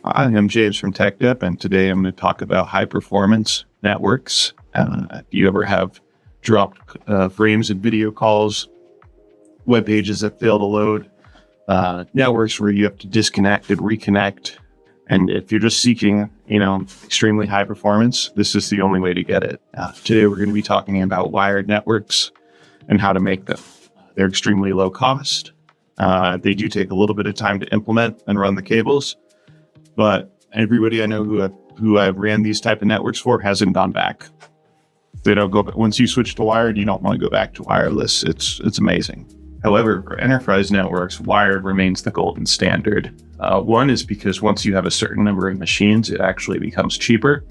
Hi, I'm James from TechDep, and today I'm going to talk about high-performance networks. Do you ever have dropped frames in video calls, web pages that fail to load, networks where you have to disconnect and reconnect? And if you're just seeking, extremely high performance, this is the only way to get it. Today, we're going to be talking about wired networks and how to make them. They're extremely low cost. They do take a little bit of time to implement and run the cables. But everybody I know who I've ran these type of networks for hasn't gone back. They don't go. Once you switch to wired, you don't want to go back to wireless. It's amazing. However, for enterprise networks, wired remains the golden standard. One is because once you have a certain number of machines, it actually becomes cheaper.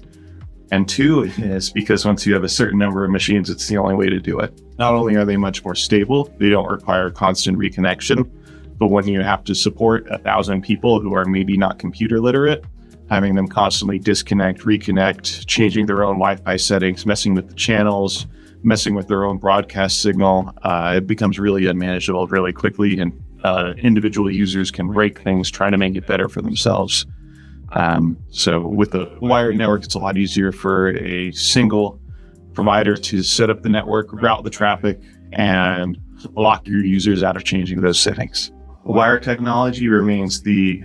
And two is because once you have a certain number of machines, it's the only way to do it. Not only are they much more stable, they don't require constant reconnection. But when you have to support 1,000 people who are maybe not computer literate, having them constantly disconnect, reconnect, changing their own Wi-Fi settings, messing with the channels, messing with their own broadcast signal, it becomes really unmanageable really quickly, and individual users can break things trying to make it better for themselves. So with the wired network, it's a lot easier for a single provider to set up the network, route the traffic, and lock your users out of changing those settings. Wire technology remains the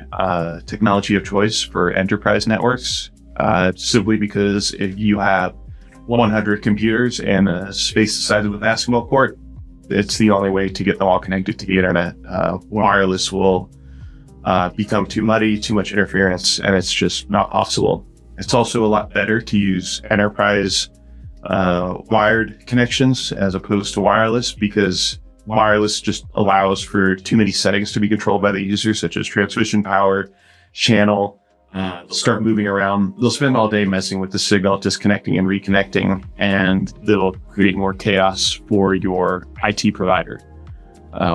technology of choice for enterprise networks, simply because if you have 100 computers and a space the size of a basketball court, it's the only way to get them all connected to the internet. Wireless will become too muddy, too much interference, and it's just not possible. It's also a lot better to use enterprise wired connections as opposed to wireless, because wireless just allows for too many settings to be controlled by the user, such as transmission power, channel. They'll start moving around. They'll spend all day messing with the signal, disconnecting and reconnecting, and they'll create more chaos for your IT provider.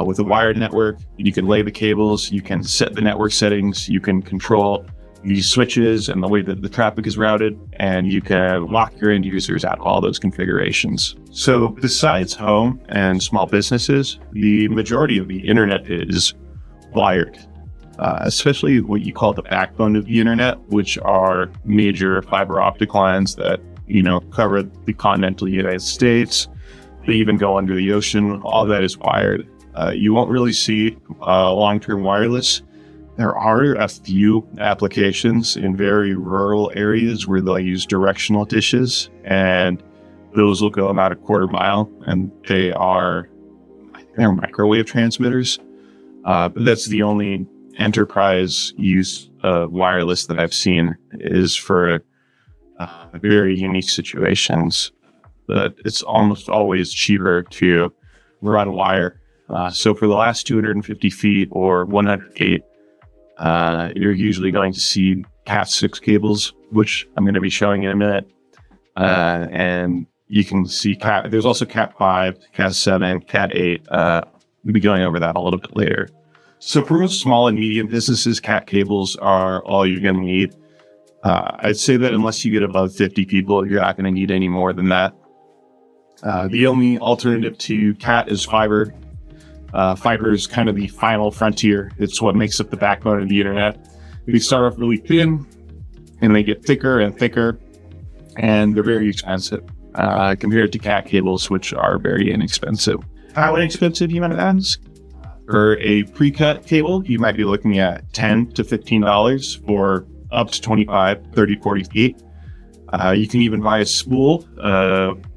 With a wired network, you can lay the cables, you can set the network settings, you can control the switches and the way that the traffic is routed, and you can lock your end users out of all those configurations. So besides home and small businesses, the majority of the internet is wired, especially what you call the backbone of the internet, which are major fiber optic lines that, cover the continental United States. They even go under the ocean. All that is wired. You won't really see long-term wireless. There are a few applications in very rural areas where they'll use directional dishes, and those will go about a quarter mile, and they're microwave transmitters. But that's the only enterprise use of wireless that I've seen is for very unique situations. But it's almost always cheaper to run wire. So for the last 250 feet or 100 feet, you're usually going to see Cat 6 cables, which I'm going to be showing in a minute. And you can see there's also Cat 5, Cat 7, Cat 8. We'll be going over that a little bit later. So for most small and medium businesses, Cat cables are all you're going to need. I'd say that unless you get above 50 people, you're not going to need any more than that. The only alternative to Cat is fiber. Fiber is kind of the final frontier. It's what makes up the backbone of the internet. They start off really thin, and they get thicker and thicker, and they're very expensive compared to Cat cables, which are very inexpensive. How inexpensive, you might ask? For a pre-cut cable, you might be looking at $10 to $15 for up to 25, 30, 40 feet. You can even buy a spool.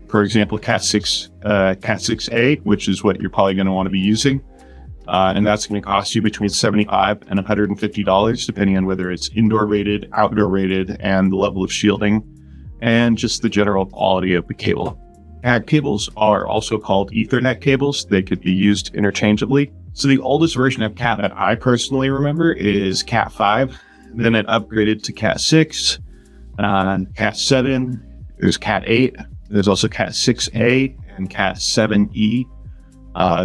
For example, Cat 6A, which is what you're probably going to want to be using. And that's going to cost you between $75 and $150, depending on whether it's indoor rated, outdoor rated, and the level of shielding, and just the general quality of the cable. Cat cables are also called Ethernet cables. They could be used interchangeably. So the oldest version of Cat that I personally remember is Cat 5. Then it upgraded to Cat 6, Cat 7, there's Cat 8. There's also Cat 6A and Cat 7E.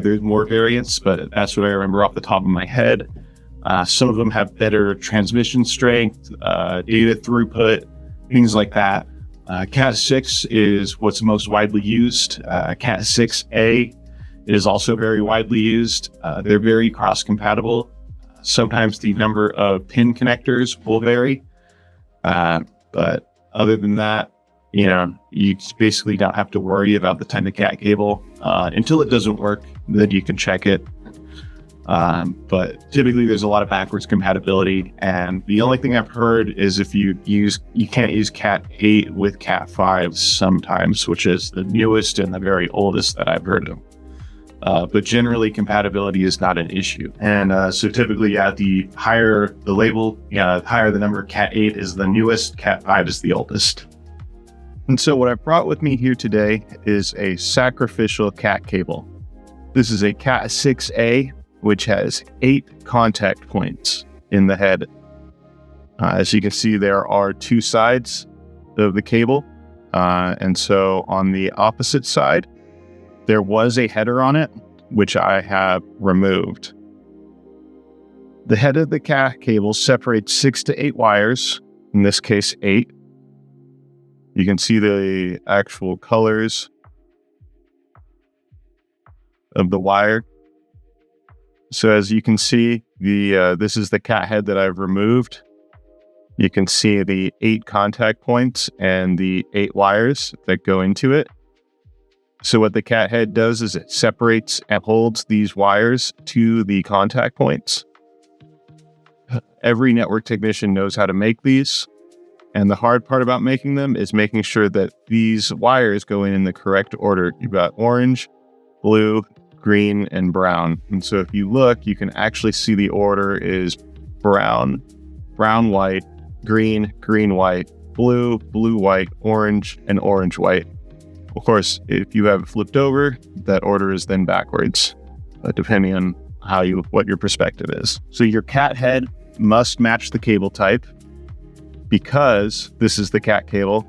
There's more variants, but that's what I remember off the top of my head. Some of them have better transmission strength, data throughput, things like that. Cat 6 is what's most widely used. Cat 6A is also very widely used. They're very cross-compatible. Sometimes the number of pin connectors will vary. But other than that, you basically don't have to worry about the type of cat cable until it doesn't work. Then you can check it. But typically there's a lot of backwards compatibility. And the only thing I've heard is if you can't use Cat 8 with Cat 5 sometimes, which is the newest and the very oldest that I've heard of. But generally compatibility is not an issue. And so typically, the higher the label, the higher the number, Cat 8 is the newest, Cat 5 is the oldest. And so what I brought with me here today is a sacrificial cat cable. This is a Cat 6A, which has 8 contact points in the head. As you can see, there are 2 sides of the cable. And so on the opposite side, there was a header on it, which I have removed. The head of the cat cable separates 6 to 8 wires, in this case 8. You can see the actual colors of the wire. So as you can see, this is the cat head that I've removed. You can see the 8 contact points and the 8 wires that go into it. So what the cat head does is it separates and holds these wires to the contact points. Every network technician knows how to make these. And the hard part about making them is making sure that these wires go in the correct order. You've got orange, blue, green, and brown. And so if you look, you can actually see the order is brown, brown, white, green, green, white, blue, blue, white, orange, and orange, white. Of course, if you have it flipped over, that order is then backwards, depending on what your perspective is. So your cat head must match the cable type because this is the cat cable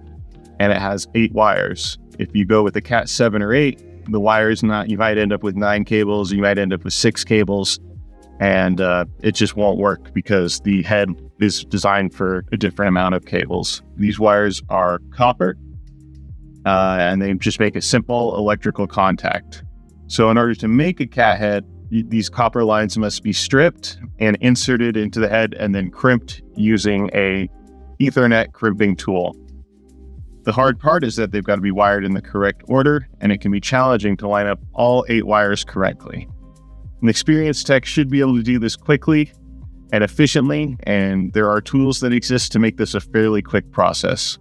and it has 8 wires. If you go with the Cat 7 or 8, the wires you might end up with 9 cables, you might end up with 6 cables, and it just won't work because the head is designed for a different amount of cables. These wires are copper. And they just make a simple electrical contact. So in order to make a cat head, these copper lines must be stripped and inserted into the head and then crimped using a Ethernet crimping tool. The hard part is that they've got to be wired in the correct order, and it can be challenging to line up all 8 wires correctly. An experienced tech should be able to do this quickly and efficiently, and there are tools that exist to make this a fairly quick process.